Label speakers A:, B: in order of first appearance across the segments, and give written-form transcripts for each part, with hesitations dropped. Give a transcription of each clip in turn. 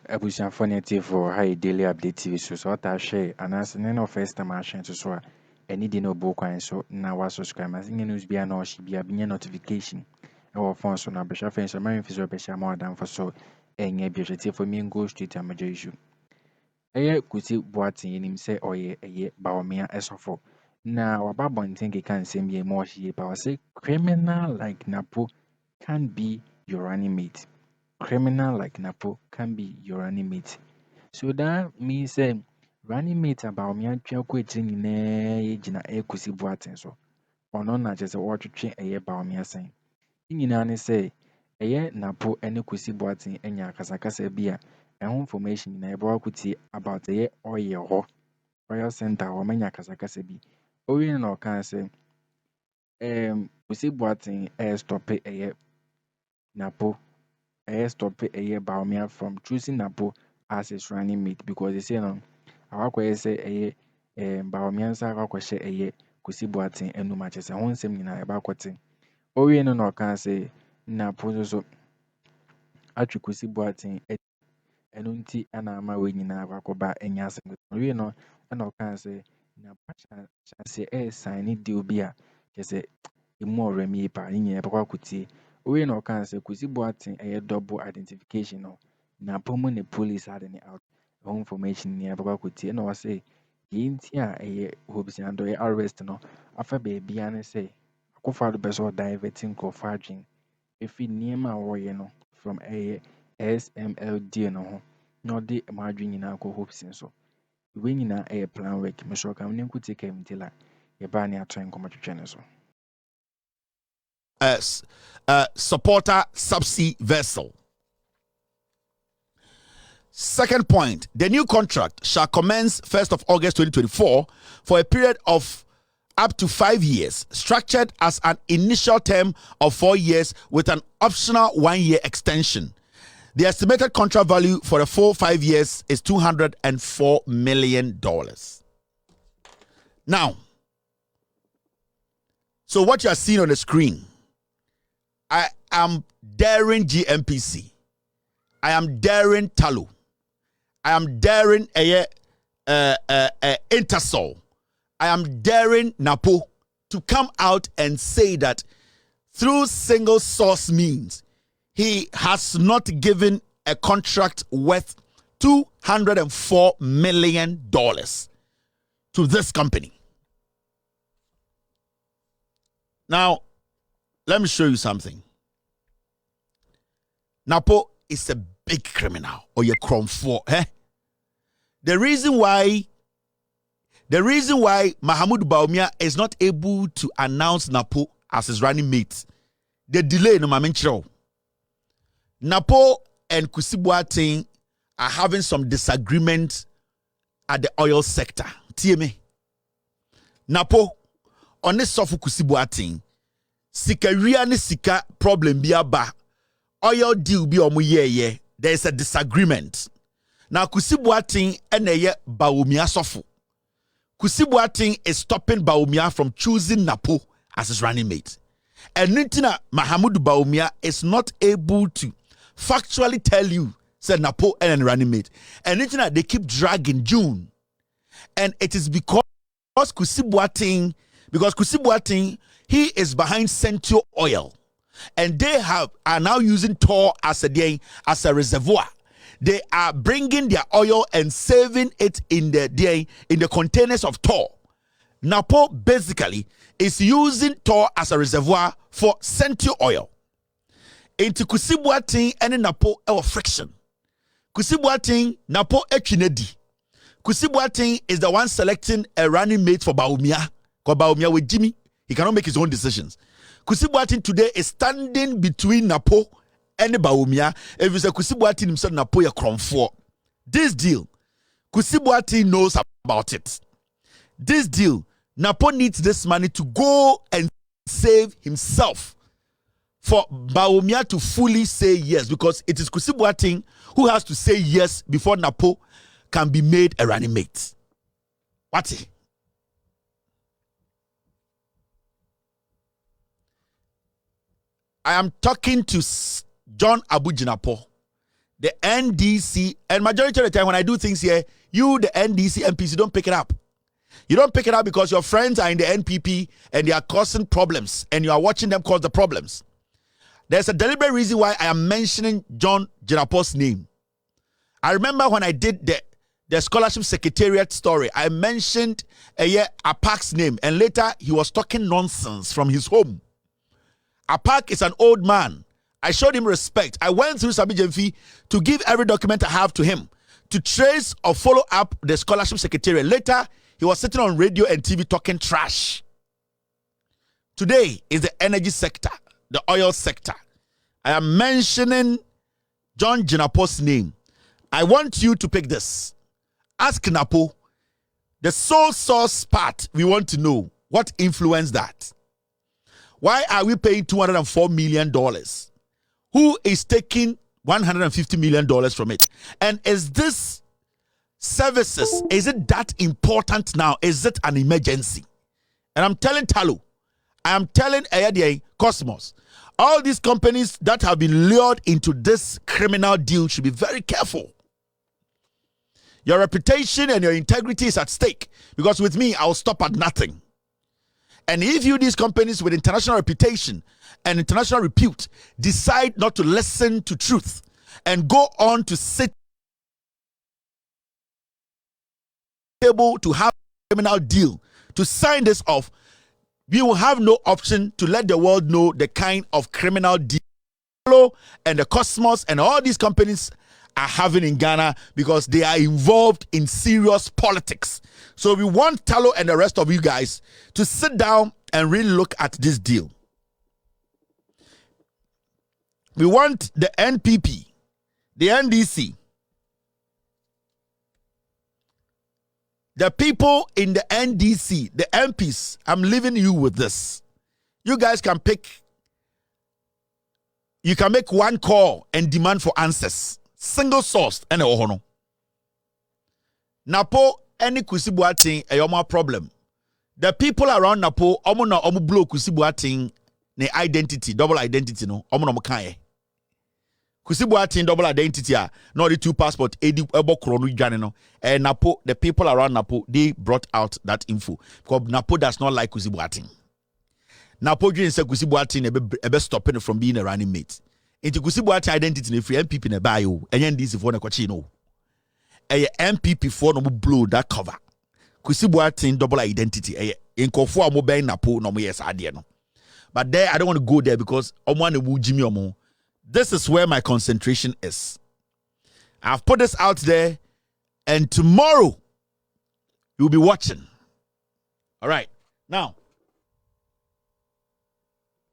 A: Abusuafo ne tie for hi daily update TV so ta share anase ne no first time a share so a any di no bo kwan so na wa subscribe as news bia na o shi bia bi notification e wo phone so na be sha fen so ma mfi so be sha ma odan for so enye bi tie for me go straight am je issue eye Kusi Boateng nim se oye eye Bawumia esofo na waba bonten ke kan sem bi mo shi pa o say criminal like NAPO can be your running mate. Criminal like NAPO can be your running mate. So that means running mate about me atwa ko ekyir nyinaa ye gina Kusi Boateng so. Ono na je se wo twetwe eye Bawumia sen. Nyinaa ne se eye NAPO ene Kusi Boateng enya kasakasa bi a ɛho information na ɛbɛwɔ akutie about eye oil center hɔ manya kasakasa bi. Owie na ɔka sɛ Kusi Boateng stop eye NAPO stop eye Bawumia from choosing NAPO as his running mate because they say no awakɔyɛ sɛ eye Bawumia nsa akɔhyɛ eye Kusi Boateng enum akyɛ sɛ ho nsɛm nyinaa ɛba akɔte. Owie no na ɔka sɛ NAPO nso atwe Kusi Boateng ɛno nti ana ama we nyinaa akɔba enya asɛm. Owie no na ɔka sɛ NAPO hyɛ sign deal bi a kyɛ sɛ emu ɔwura mu yie paa ne nyinaa ɛbɛkɔ akɔtie. Owie na ɔka sɛ Kusi Boateng double identification no NAPO mu ne police ade ne out ɛho information nyinaa ɛbɛkɔ akɔtie na ɔsɛ deɛ nti a hobisiando arrest no afa baabia ne sɛ akɔfa do bɛ sɛ ɔdiverting nkurɔfo adwen ɛfiri nneɛma a wɔyɛ no from SML deal no ho na ɔde mo adwen nyinaa kɔ hopes so. We nyinaa plan work me sure kam ne nkuti Kevin la yɛba ne ato nkɔmɔ twetwe ne so.
B: Supporter subsea vessel. Second point, the new contract shall commence 1st of August 2024 for a period of up to 5 years, structured as an initial term of 4 years with an optional 1-year extension. The estimated contract value for the full 5 years is $204 million. Now, so what you are seeing on the screen, I am daring GMPC. I am daring Talu. I am daring Intersol. I am daring NAPO to come out and say that through single source means he has not given a contract worth $204 million to this company. Now, let me show you something. NAPO is a big criminal or your crime for. The reason why Mahmoud Bawumia is not able to announce NAPO as his running mate, the delay no mamenchiro. NAPO and Kusi Boateng are having some disagreement at the oil sector. TMA. NAPO on this soft Kusi Boateng sika ria ne sika problem bi aba oil deal bi omo ye there is a disagreement. Now Kusi Boateng ene Bawumia sofu. Kusi Boateng is stopping Bawumia from choosing NAPO as his running mate. And Nintina Mahmoud Bawumia is not able to factually tell you said NAPO and running mate. And Nintina they keep dragging June. And it is because Kusi Boateng he is behind Central Oil. And they are now using Tor as a reservoir. They are bringing their oil and saving it in the containers of Tor. NAPO basically is using Tor as a reservoir for Central Oil. Into Kusi Boateng and NAPO friction. Kusi Boateng NAPO etwinedi. Kusi Boateng is the one selecting a running mate for Bawumia. Because Bawumia with Jimmy, he cannot make his own decisions. Kusi Boateng today is standing between NAPO and Bawumia. If you say Kusi Boateng himself NAPO ya cromfo. This deal, Kusi Boateng knows about it. This deal, NAPO needs this money to go and save himself. For Bawumia to fully say yes, because it is Kusi Boateng who has to say yes before NAPO can be made a running mate. What? I am talking to John Abujinapo, the NDC, and majority of the time when I do things here, you, the NDC MPs, you don't pick it up. You don't pick it up because your friends are in the NPP and they are causing problems and you are watching them cause the problems. There's a deliberate reason why I am mentioning John Jinapo's name. I remember when I did the scholarship secretariat story, I mentioned Apak's name, and later he was talking nonsense from his home. Apak is an old man. I showed him respect. I went through Sabi Jemfi to give every document I have to him to trace or follow up the scholarship secretariat. Later, he was sitting on radio and TV talking trash. Today is the energy sector, the oil sector. I am mentioning John Jinapo's name. I want you to pick this. Ask NAPO, the sole source part, we want to know what influenced that. Why are we paying $204 million? Who is taking $150 million from it? And is this services, is it that important now? Is it an emergency? And I'm telling Talo, I am telling Ayadiye, Cosmos, all these companies that have been lured into this criminal deal should be very careful. Your reputation and your integrity is at stake, because with me, I'll stop at nothing. And if you, these companies with international reputation and international repute, decide not to listen to truth and go on to sit able to have a criminal deal, to sign this off, we will have no option to let the world know the kind of criminal deal and the Cosmos and all these companies are having in Ghana, because they are involved in serious politics. So we want Talo and the rest of you guys to sit down and really look at this deal. We want the NPP, the NDC, the people in the NDC, the MPs. I'm leaving you with this. You guys can pick. You can make one call and demand for answers. Single sourced and a NAPO any Kusi Boateng a more problem. The people around NAPO omo blow Kusi Boateng ne identity, double identity no omo kanye. Kusi Boateng double identity no the two passport edi ebo kronu dwane no. NAPO, the people around NAPO, they brought out that info because NAPO does not like Kusi Boateng. NAPO didn't say Kusi Boateng ebe stopping from being a running mate. Into Kusi Boateng identity ne free MPP ne bio and this for na kwachi no. A MPP for no blow that cover. Kusi Boateng double identity. In Kofo mobile NAPO no yes idea no. But there I don't want to go there because omwane wu Jimmy omo. This is where my concentration is. I've put this out there, and tomorrow you'll be watching. All right. Now,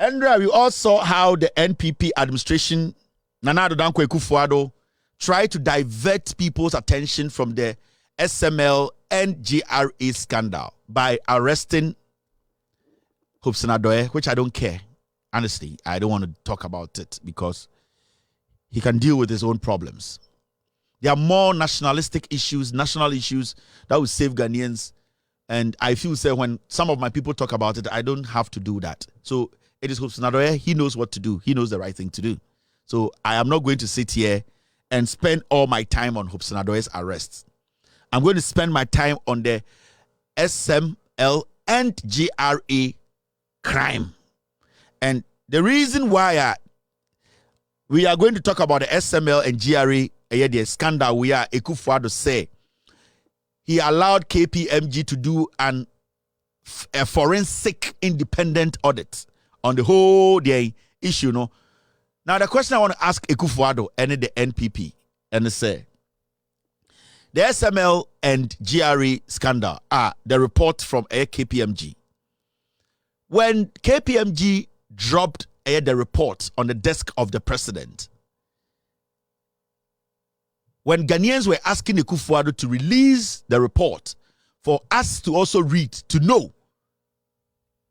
B: Andrea, we all saw how the NPP administration, Nana Addo Dankwa Akufo-Addo, tried to divert people's attention from the SML and GRA scandal by arresting Hobson Adoye, which I don't care. Honestly, I don't want to talk about it because he can deal with his own problems. There are more nationalistic issues, national issues that will save Ghanaians. And I feel, say, when some of my people talk about it, I don't have to do that. So it is Hobson Adoye. He knows what to do. He knows the right thing to do. So I am not going to sit here and spend all my time on Hobson Adoye's arrests. I'm going to spend my time on the SML and GRA crime. And the reason why we are going to talk about the SML and GRA the scandal, we are Akufo-Addo say he allowed KPMG to do a forensic independent audit on the whole issue. No? Now, the question I want to ask Akufo-Addo and the NPP and say, the SML and GRA scandal are the report from KPMG. When KPMG dropped the report on the desk of the president, when Ghanaians were asking Akufo-Addo to release the report for us to also read, to know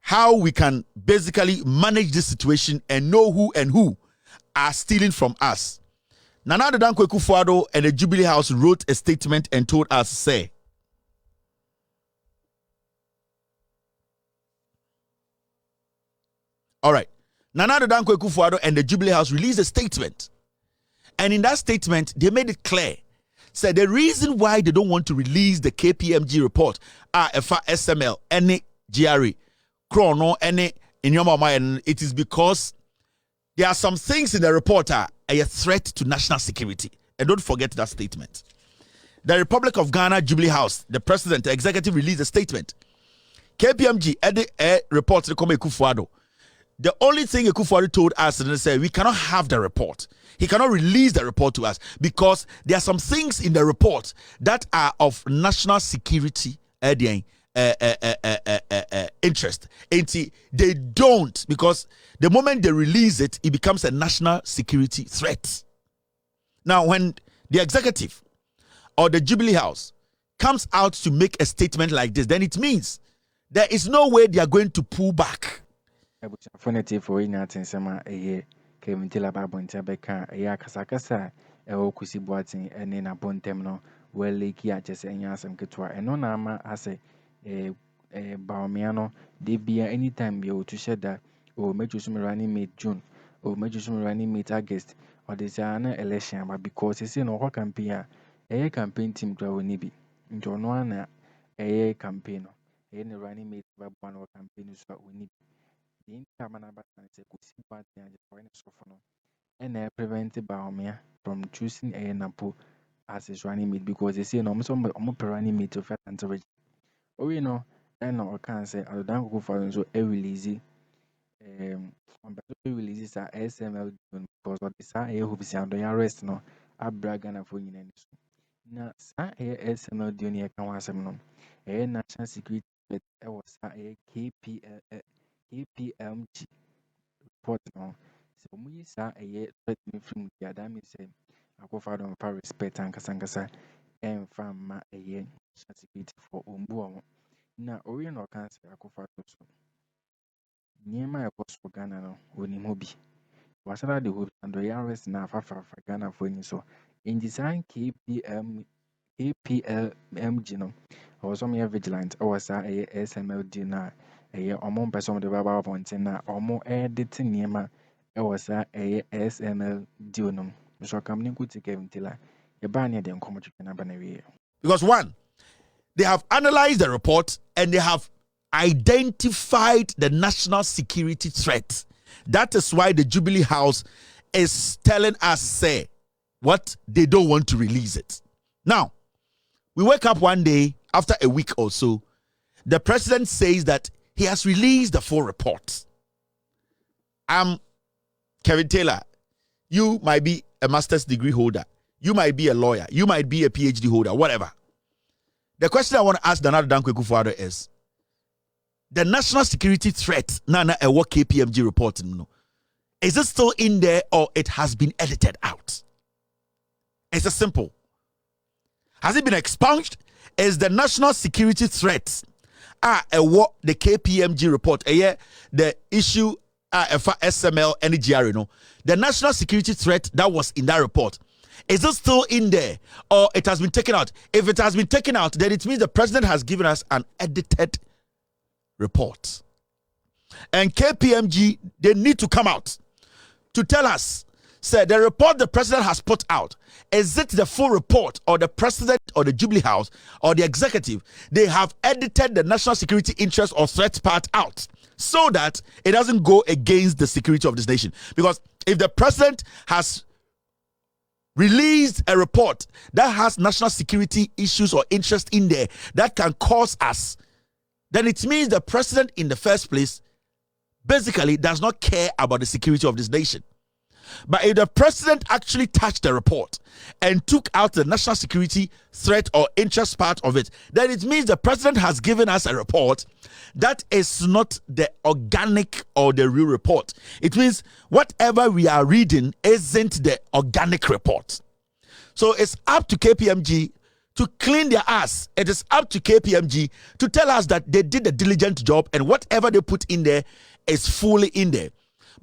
B: how we can basically manage this situation and know who are stealing from us, Nana Addo Dankwa Akufo-Addo and the Jubilee House wrote a statement and told us, say, all right, Nana Addo Dankwa Akufo-Addo and the Jubilee House released a statement And in that statement, they made it clear. Said the reason why they don't want to release the KPMG report are SML, any GRA, Chrono, any in your mind, it is because there are some things in the report are a threat to national security. And don't forget that statement. The Republic of Ghana Jubilee House, the president, the executive released a statement. KPMG report to come Ekufuado. The only thing Ekufuado told us is that we cannot have the report. He cannot release the report to us because there are some things in the report that are of national security interest. And they don't, because the moment they release it, it becomes a national security threat. Now, when the executive or the Jubilee House comes out to make a statement like this, then it means there is no way they are going to pull back.
A: Kelvin tell about Bontebeka, a Casacasa, a Kusi Boateng, and then a Bontemno, well, Likee just and Yasam Ketua, and no Nama as a Bawumia, they be anytime you to shed that, or make you some running mate June, or make you some running mate August, or this election, but because it's in our campaign, a campaign team to our Nibi, into one a campaign, any running mate, but one or campaign is what we need. The and prevented Bawumia from choosing a NAPO as his running mate because they say no some running mate of and to oh you know I know can say I don't go for so a release releases are SML because what is a who is under arrest no a bragana for you now sa SML dunia can was no a national security but I was a KPMG report no so we saw a year from the Adami say I go for them for respect and Kasankasa and from a year security for Umbu. Now Orion or cancer I go for those near my post for Ghana no when him hobby was that the hood and the arrest now for Ghana for any so in design KPMG no I was on your vigilant I was a SML dinner a year or more person of the Baba Pontena or more editing near was a SML Dionum. So come to Kevin Tiller. A banner then come to Canabana.
B: Because one, they have analyzed the report and they have identified the national security threat. That is why the Jubilee House is telling us, say, what they don't want to release it. Now, we wake up one day after a week or so, the president says that he has released the full report. Kevin Taylor, you might be a master's degree holder. You might be a lawyer. You might be a PhD holder, whatever. The question I want to ask Nana Dankwa Akufo-Addo is, the national security threat, Nana Ewo KPMG reporting, no, is it still in there or it has been edited out? It's a simple. Has it been expunged? Is the national security threat, what the KPMG report, the issue, SML and GRA, no, the national security threat that was in that report, is it still in there or it has been taken out? If it has been taken out, then it means the president has given us an edited report. And KPMG, they need to come out to tell us, say, the report the president has put out, is it the full report or the president or the Jubilee House or the executive? They have edited the national security interest or threat part out so that it doesn't go against the security of this nation. Because if the president has released a report that has national security issues or interest in there that can cause us, then it means the president in the first place basically does not care about the security of this nation. But if the president actually touched the report and took out the national security threat or interest part of it, then it means the president has given us a report that is not the organic or the real report. It means whatever we are reading isn't the organic report. So it's up to KPMG to clean their ass. It is up to KPMG to tell us that they did a diligent job and whatever they put in there is fully in there.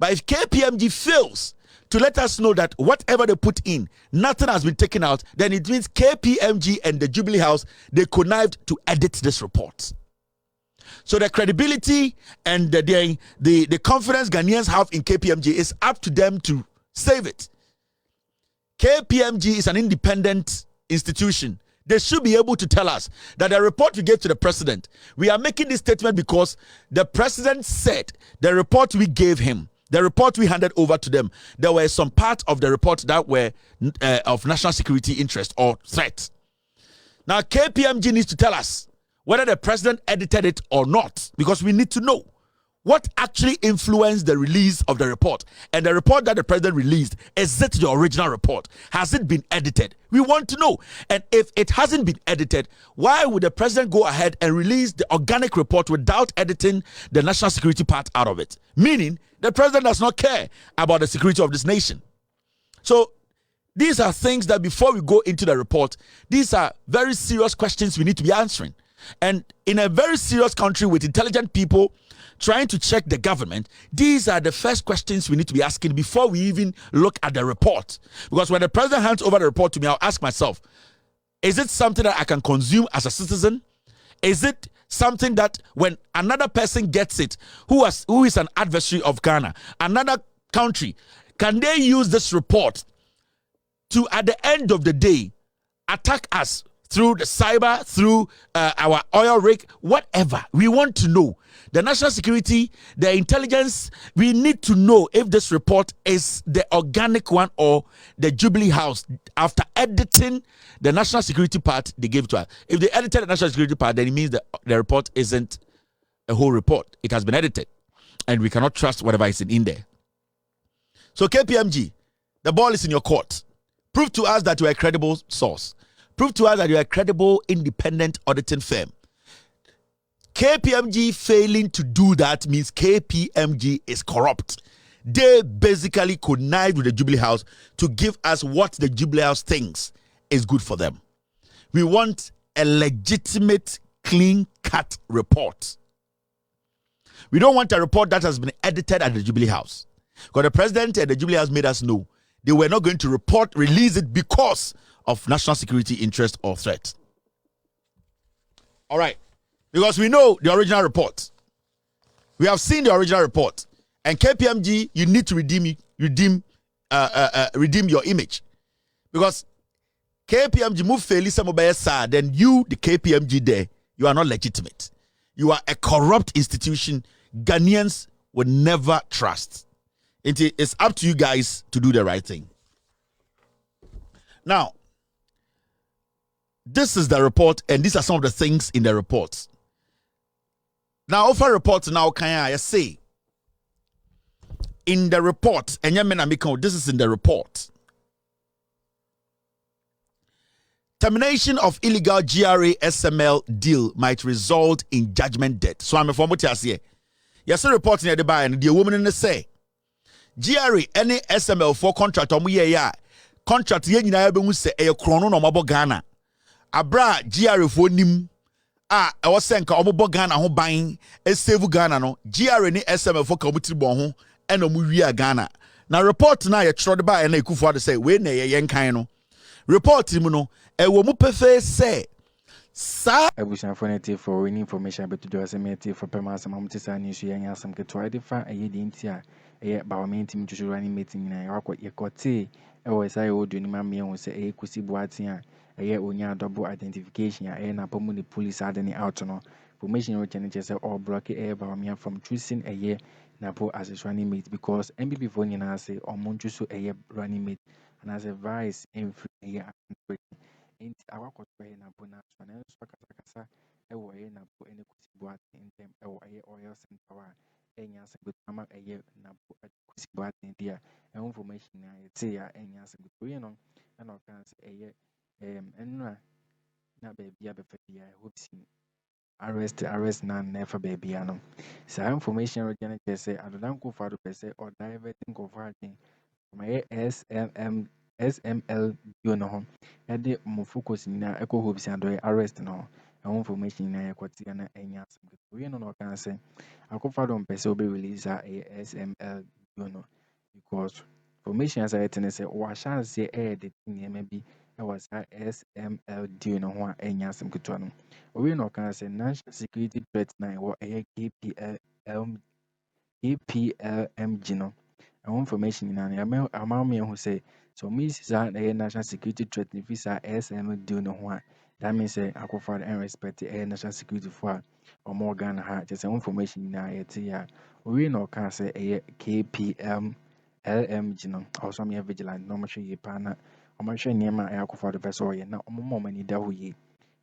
B: But if KPMG fails to let us know that whatever they put in, nothing has been taken out, then it means KPMG and the Jubilee House, they connived to edit this report. So the credibility and the confidence Ghanaians have in KPMG is up to them to save it. KPMG is an independent institution. They should be able to tell us that the report we gave to the president, we are making this statement because the president said the report we gave him, the report we handed over to them, there were some parts of the report that were of national security interest or threat. Now, KPMG needs to tell us whether the president edited it or not, because we need to know what actually influenced the release of the report. And the report that the president released, is it the original report? Has it been edited? We want to know. And if it hasn't been edited, why would the president go ahead and release the organic report without editing the national security part out of it? Meaning, the president does not care about the security of this nation. So, these are things that before we go into the report, these are very serious questions we need to be answering. And in a very serious country with intelligent people trying to check the government, these are the first questions we need to be asking before we even look at the report. Because when the president hands over the report to me, I'll ask myself, is it something that I can consume as a citizen? Is it something that when another person gets it, who is an adversary of Ghana, another country, can they use this report to, at the end of the day, attack us through the cyber, through our oil rig, whatever? We want to know. The national security, the intelligence, we need to know if this report is the organic one or the Jubilee House. After editing the national security part, they gave to us. If they edited the national security part, then it means that the report isn't a whole report. It has been edited. And we cannot trust whatever is in there. So KPMG, the ball is in your court. Prove to us that you are a credible source. Prove to us that you are a credible, independent auditing firm. KPMG failing to do that means KPMG is corrupt. They basically connived with the Jubilee House to give us what the Jubilee House thinks is good for them. We want a legitimate, clean-cut report. We don't want a report that has been edited at the Jubilee House. Because the president and the Jubilee House made us know they were not going to release it because of national security interest or threat. All right. Because we know the original report. We have seen the original report. And KPMG, you need to redeem your image. Because KPMG move fairly some side, then you, the KPMG there, you are not legitimate. You are a corrupt institution Ghanaians would never trust. It's up to you guys to do the right thing. Now, this is the report, and these are some of the things in the reports. Now, offer reports now, can I say? In the report, and this is in the report. Termination of illegal GRA SML deal might result in judgment debt. So I'm a former here. Yes, a report in the buy, and the woman in the say GRA any SML for contract contract yen nyina be hu se e krono no mabo Ghana abra GRA for nim e wo se nka omobo Ghana ho ban e save Ghana no GRA ni SML for ka omutiri bon ho e no mu wi Ghana na report na ye chro de ba e na ekufu ade say we na ye yenkan no report mu no e wo mu pefe say sa
A: abusanfonete for winning information about the SML for permanent amountisa news yen asam ke to identify e de ntia e Bawumia team to running meeting na ye kote e wo sai o do ni ma me hu say e Kusi Boateng a ye onya double identification e NAPO mu the police adeni out no information we can say all block e Bawumia from choosing a ye NAPO as a running mate because MPP for nyina say omonju so e running mate and as a vice in free enti awakoto e NAPO na so na so kasa e wo ye NAPO ene Kusi Boateng tem e wo ye oil center wa enya se gutama e ye NAPO Kusi Boateng dia e information na ye te ya enya se gutu ye no na no kan se e ye enra na baby abefa bia hope sin arrest na never baby no sa information region say adodan ko fado pese or diverting ko fadin my SML you know e de mo focus ni na eco hope sin do arrest no information na yakoti na enya asem we no kan say akofado pese obe release SML you know because information as I say wa chance e de maybe I was SML deal no ho enya asem keto no we no can say national security threat 9 or KPLMG no information in an amount me who say So me is a national security threat if it's a SML do no one. That means Akufo and respect a national security for or more Ghana just information na yet we no can say a KPM LMG no also me vigilant no much ye pana or much near Akufo the vessel na more money that we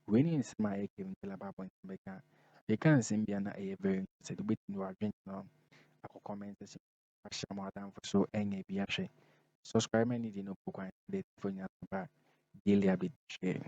A: is my Kevin Baba Beka. You can't send me a very said with no drink no comment so any be subscribe any no book and for daily update.